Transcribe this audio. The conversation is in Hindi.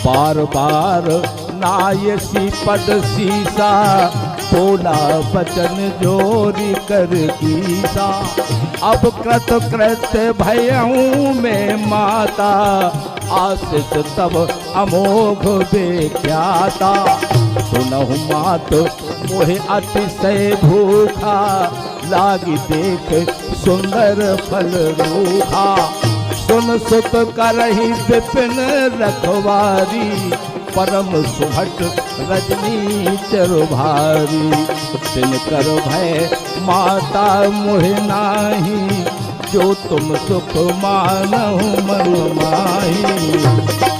बार बार नायसी पद सीसा, बोला बचन जोरी कर कीसा। अब कृत कृत्य भयऊं में माता, आशिष तब अमोघ बेख्याता। सुनहु मात मोहे अतिशय भूखा, लागी देख सुंदर फल रूखा। सुन सुत करहि विपिन रखवारी, परम सुभट रजनी चरभारी। तिनकर भय माता मोहि नाही, जो तुम सुख मानहु मन माही।